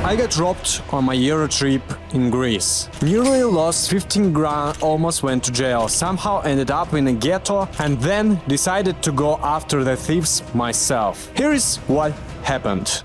I got robbed on my Euro trip in Greece. Nearly lost 15 grand, almost went to jail, somehow ended up in a ghetto, and then decided to go after the thieves myself. Here is what happened.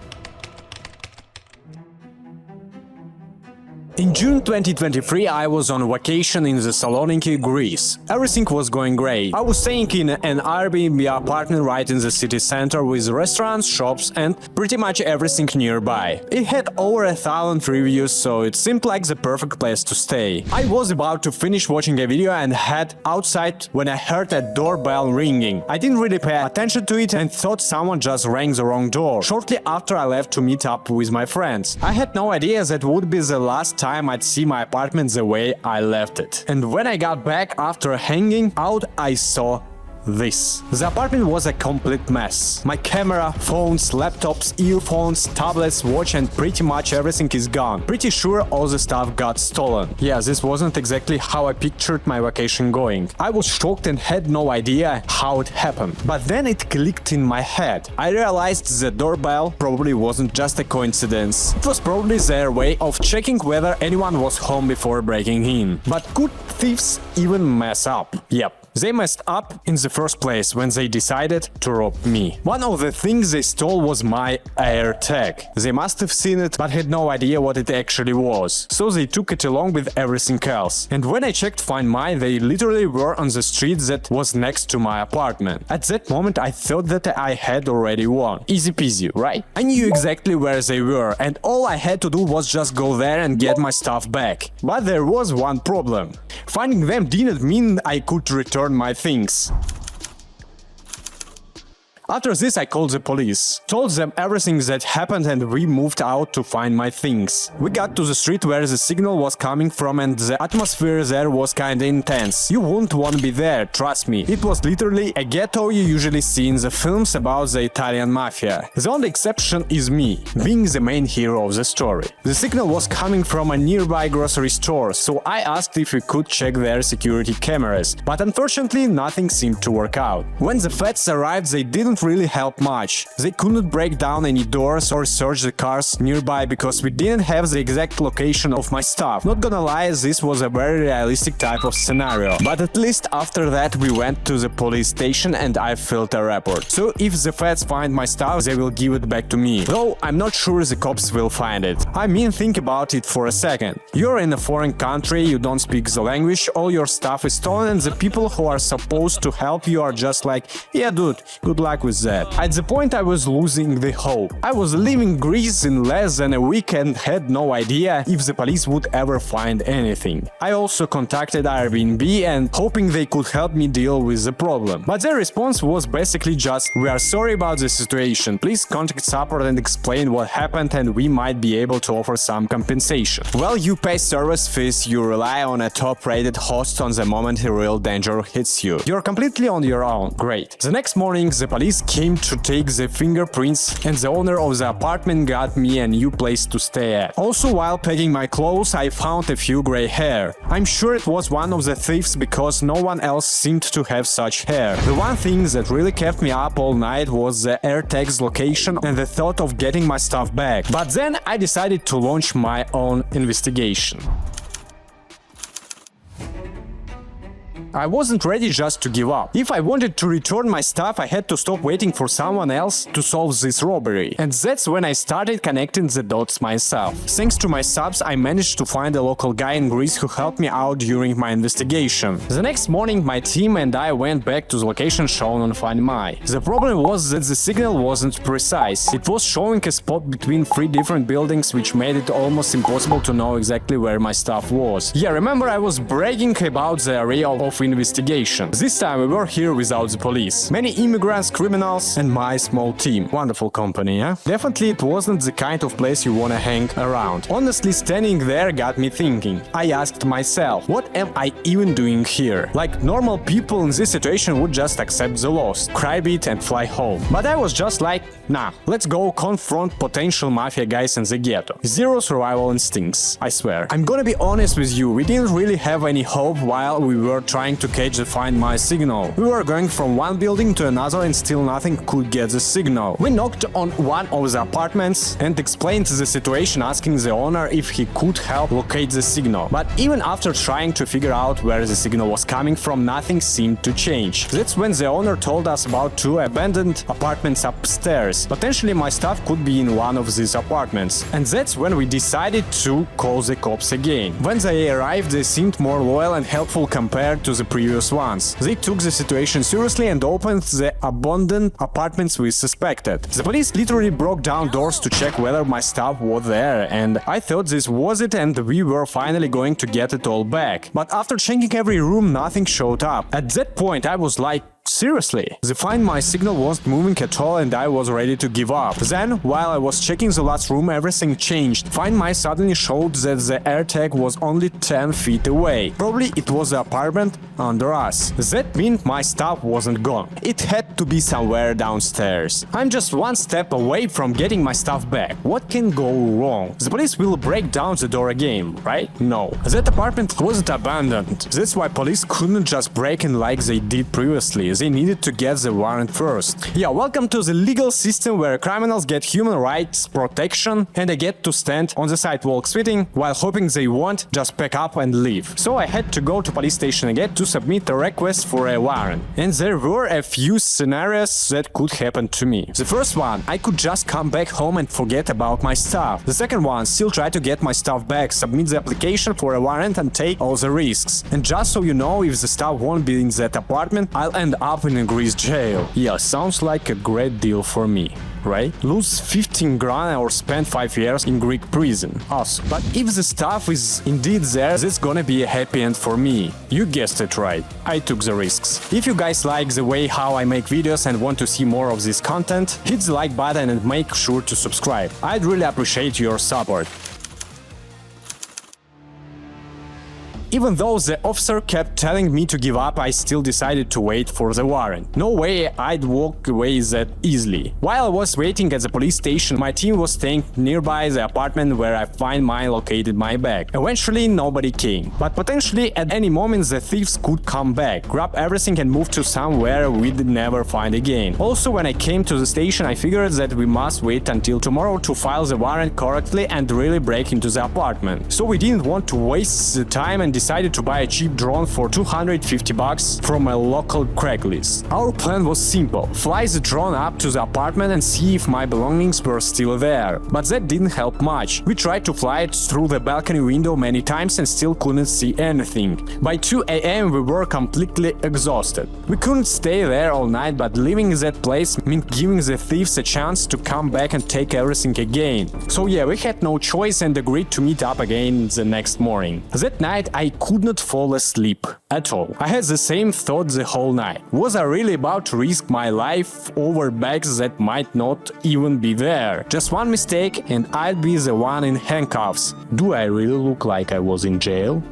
In June 2023, I was on vacation in Thessaloniki, Greece. Everything was going great. I was staying in an Airbnb apartment right in the city center with restaurants, shops and pretty much everything nearby. It had over 1,000 reviews, so it seemed like the perfect place to stay. I was about to finish watching a video and head outside when I heard a doorbell ringing. I didn't really pay attention to it and thought someone just rang the wrong door. Shortly after, I left to meet up with my friends. I had no idea that would be the last time I'd see my apartment the way I left it. And when I got back after hanging out, I saw this. The apartment was a complete mess. My camera, phones, laptops, earphones, tablets, watch and pretty much everything is gone. Pretty sure all the stuff got stolen. Yeah, this wasn't exactly how I pictured my vacation going. I was shocked and had no idea how it happened. But then it clicked in my head. I realized the doorbell probably wasn't just a coincidence. It was probably their way of checking whether anyone was home before breaking in. But could thieves even mess up? Yep. They messed up in the first place when they decided to rob me. One of the things they stole was my AirTag. They must have seen it but had no idea what it actually was, so they took it along with everything else. And when I checked Find My, they literally were on the street that was next to my apartment. At that moment I thought that I had already won. Easy peasy, right? I knew exactly where they were and all I had to do was just go there and get my stuff back. But there was one problem. Finding them didn't mean I could return my things. After this, I called the police, told them everything that happened and we moved out to find my things. We got to the street where the signal was coming from and the atmosphere there was kinda intense. You wouldn't want to be there, trust me. It was literally a ghetto you usually see in the films about the Italian mafia. The only exception is me, being the main hero of the story. The signal was coming from a nearby grocery store, so I asked if we could check their security cameras, but unfortunately nothing seemed to work out. When the feds arrived, they didn't really help much. They couldn't break down any doors or search the cars nearby because we didn't have the exact location of my stuff. Not gonna lie, this was a very realistic type of scenario. But at least after that we went to the police station and I filled a report. So if the feds find my stuff, they will give it back to me. Though I'm not sure the cops will find it. I mean, think about it for a second. You're in a foreign country, you don't speak the language, all your stuff is stolen and the people who are supposed to help you are just like, yeah dude, good luck with that. At the point I was losing the hope. I was leaving Greece in less than a week and had no idea if the police would ever find anything. I also contacted Airbnb and hoping they could help me deal with the problem. But their response was basically just, we are sorry about the situation, please contact support and explain what happened and we might be able to offer some compensation. Well, you pay service fees, you rely on a top-rated host on the moment a real danger hits you. You're completely on your own. Great. The next morning the police came to take the fingerprints and the owner of the apartment got me a new place to stay at. Also, while packing my clothes, I found a few gray hair. I'm sure it was one of the thieves because no one else seemed to have such hair. The one thing that really kept me up all night was the AirTag's location and the thought of getting my stuff back. But then I decided to launch my own investigation. I wasn't ready just to give up. If I wanted to return my stuff, I had to stop waiting for someone else to solve this robbery. And that's when I started connecting the dots myself. Thanks to my subs, I managed to find a local guy in Greece who helped me out during my investigation. The next morning, my team and I went back to the location shown on Find My. The problem was that the signal wasn't precise. It was showing a spot between 3 different buildings, which made it almost impossible to know exactly where my stuff was. Yeah, remember I was bragging about the area of investigation. This time we were here without the police. Many immigrants, criminals and my small team. Wonderful company, yeah? Definitely it wasn't the kind of place you wanna hang around. Honestly, standing there got me thinking. I asked myself, what am I even doing here? Like, normal people in this situation would just accept the loss, cry beat and fly home. But I was just like, nah, let's go confront potential mafia guys in the ghetto. Zero survival instincts, I swear. I'm gonna be honest with you, we didn't really have any hope while we were trying trying to catch the Find My signal. We were going from one building to another and still nothing could get the signal. We knocked on one of the apartments and explained the situation, asking the owner if he could help locate the signal. But even after trying to figure out where the signal was coming from, nothing seemed to change. That's when the owner told us about two abandoned apartments upstairs. Potentially my stuff could be in one of these apartments. And that's when we decided to call the cops again. When they arrived, they seemed more loyal and helpful compared to the previous ones. They took the situation seriously and opened the abandoned apartments we suspected. The police literally broke down doors to check whether my stuff was there, and I thought this was it and we were finally going to get it all back. But after checking every room, nothing showed up. At that point I was like, seriously? The Find My signal wasn't moving at all and I was ready to give up. Then, while I was checking the last room, everything changed. Find My suddenly showed that the AirTag was only 10 feet away. Probably it was the apartment under us. That meant my stuff wasn't gone. It had to be somewhere downstairs. I'm just one step away from getting my stuff back. What can go wrong? The police will break down the door again, right? No. That apartment wasn't abandoned. That's why police couldn't just break in like they did previously. They needed to get the warrant first. Yeah, welcome to the legal system where criminals get human rights protection and I get to stand on the sidewalk sweating while hoping they won't just pack up and leave. So I had to go to police station again to submit a request for a warrant. And there were a few scenarios that could happen to me. The first one, I could just come back home and forget about my stuff. The second one, still try to get my stuff back, submit the application for a warrant and take all the risks. And just so you know, if the stuff won't be in that apartment, I'll end up in a Greece jail. Yeah, sounds like a great deal for me, right? Lose 15 grand or spend 5 years in Greek prison. Awesome. But if the stuff is indeed there, that's gonna be a happy end for me. You guessed it right. I took the risks. If you guys like the way how I make videos and want to see more of this content, hit the like button and make sure to subscribe. I'd really appreciate your support. Even though the officer kept telling me to give up, I still decided to wait for the warrant. No way I'd walk away that easily. While I was waiting at the police station, my team was staying nearby the apartment where I Find My located my bag. Eventually nobody came, but potentially at any moment the thieves could come back, grab everything and move to somewhere we'd never find again. Also, when I came to the station, I figured that we must wait until tomorrow to file the warrant correctly and really break into the apartment. So we didn't want to waste the time and decided to buy a cheap drone for 250 bucks from a local Craigslist. Our plan was simple: fly the drone up to the apartment and see if my belongings were still there. But that didn't help much. We tried to fly it through the balcony window many times and still couldn't see anything. By 2 a.m. we were completely exhausted. We couldn't stay there all night, but leaving that place meant giving the thieves a chance to come back and take everything again. So yeah, we had no choice and agreed to meet up again the next morning. That night I could not fall asleep at all. I had the same thought the whole night. Was I really about to risk my life over bags that might not even be there? Just one mistake and I'd be the one in handcuffs. Do I really look like I was in jail?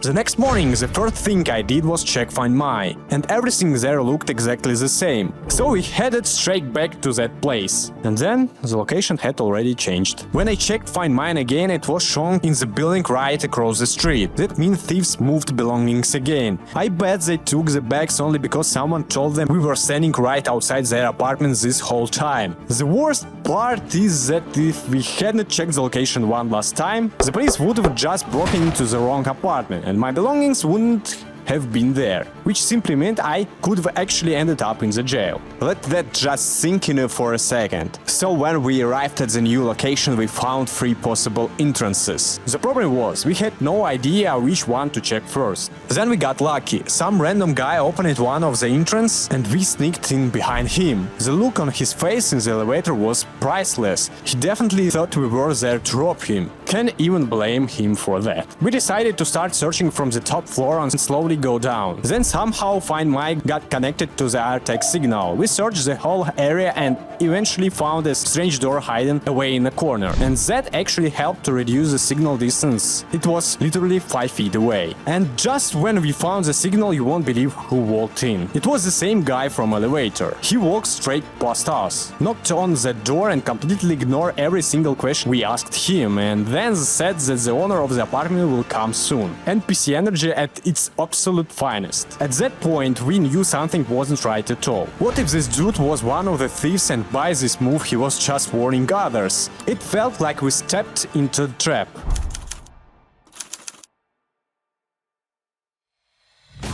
The next morning, the first thing I did was check Find My, and everything there looked exactly the same. So we headed straight back to that place. And then, the location had already changed. When I checked Find Mine again, it was shown in the building right across the street. That means thieves moved belongings again. I bet they took the bags only because someone told them we were standing right outside their apartment this whole time. The worst part is that if we hadn't checked the location one last time, the police would have just broken into the wrong apartment and my belongings wouldn't have been there, which simply meant I could have actually ended up in the jail. Let that just sink in for a second. So when we arrived at the new location, we found 3 possible entrances. The problem was, we had no idea which one to check first. Then we got lucky. Some random guy opened one of the entrances and we sneaked in behind him. The look on his face in the elevator was priceless. He definitely thought we were there to rob him. Can't even blame him for that. We decided to start searching from the top floor and slowly go down. Then somehow Find My got connected to the AlexK signal. We searched the whole area and eventually found a strange door hidden away in a corner. And that actually helped to reduce the signal distance. It was literally 5 feet away. And just when we found the signal, you won't believe who walked in. It was the same guy from elevator. He walked straight past us, knocked on the door and completely ignored every single question we asked him, and then said that the owner of the apartment will come soon. NPC energy at its absolute finest. At that point, we knew something wasn't right at all. What if this dude was one of the thieves and by this move he was just warning others? It felt like we stepped into a trap.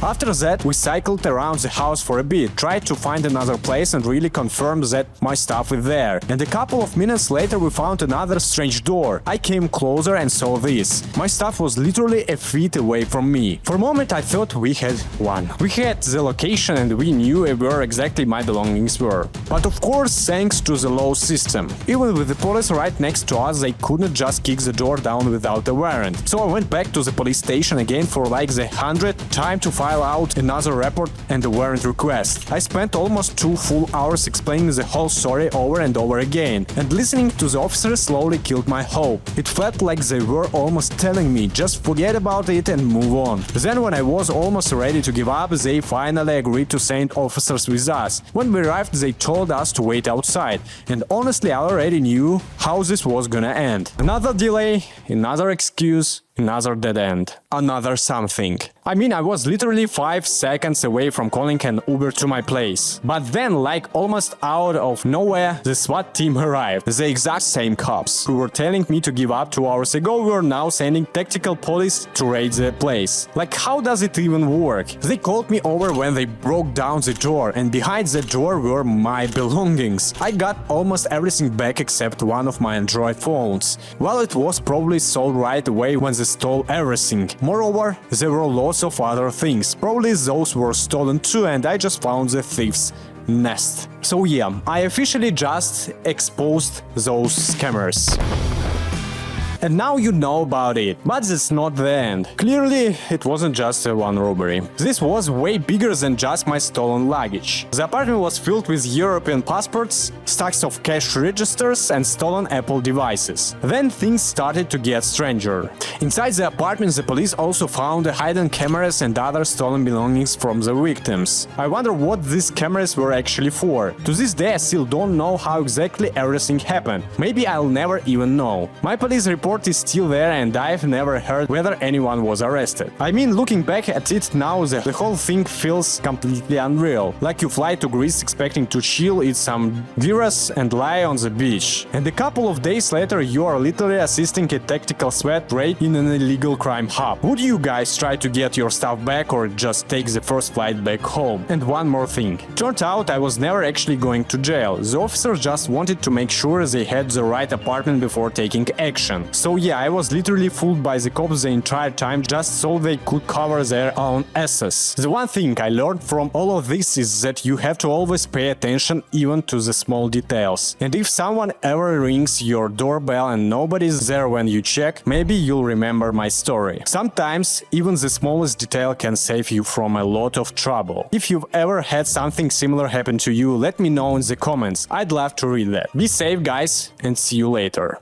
After that, we cycled around the house for a bit, tried to find another place and really confirmed that my stuff is there. And a couple of minutes later we found another strange door. I came closer and saw this. My stuff was literally a feet away from me. For a moment I thought we had won. We had the location and we knew where exactly my belongings were. But of course, thanks to the law system. Even with the police right next to us, they couldn't just kick the door down without a warrant. So I went back to the police station again for like the 100th time to file out another report and a warrant request. I spent almost 2 full hours explaining the whole story over and over again, and listening to the officers slowly killed my hope. It felt like they were almost telling me, just forget about it and move on. Then when I was almost ready to give up, they finally agreed to send officers with us. When we arrived, they told us to wait outside, and honestly I already knew how this was gonna end. Another delay, another excuse, another dead end. Another something. I mean, I was literally 5 seconds away from calling an Uber to my place. But then, like almost out of nowhere, the SWAT team arrived. The exact same cops who were telling me to give up 2 hours ago were now sending tactical police to raid the place. Like, how does it even work? They called me over when they broke down the door, and behind the door were my belongings. I got almost everything back except one of my Android phones. Well, it was probably sold right away when they stole everything. Moreover, there were lots of other things. Probably those were stolen too, and I just found the thieves' nest. So yeah, I officially just exposed those scammers. And now you know about it. But that's not the end. Clearly, it wasn't just one robbery. This was way bigger than just my stolen luggage. The apartment was filled with European passports, stacks of cash registers and stolen Apple devices. Then things started to get stranger. Inside the apartment, the police also found hidden cameras and other stolen belongings from the victims. I wonder what these cameras were actually for. To this day, I still don't know how exactly everything happened. Maybe I'll never even know. My police report is still there and I've never heard whether anyone was arrested. I mean, looking back at it now, the whole thing feels completely unreal. Like you fly to Greece expecting to chill, eat some gyros and lie on the beach. And a couple of days later you are literally assisting a tactical SWAT raid in an illegal crime hub. Would you guys try to get your stuff back or just take the first flight back home? And one more thing. Turned out I was never actually going to jail. The officers just wanted to make sure they had the right apartment before taking action. So yeah, I was literally fooled by the cops the entire time just so they could cover their own asses. The one thing I learned from all of this is that you have to always pay attention even to the small details. And if someone ever rings your doorbell and nobody's there when you check, maybe you'll remember my story. Sometimes even the smallest detail can save you from a lot of trouble. If you've ever had something similar happen to you, let me know in the comments. I'd love to read that. Be safe guys, and see you later.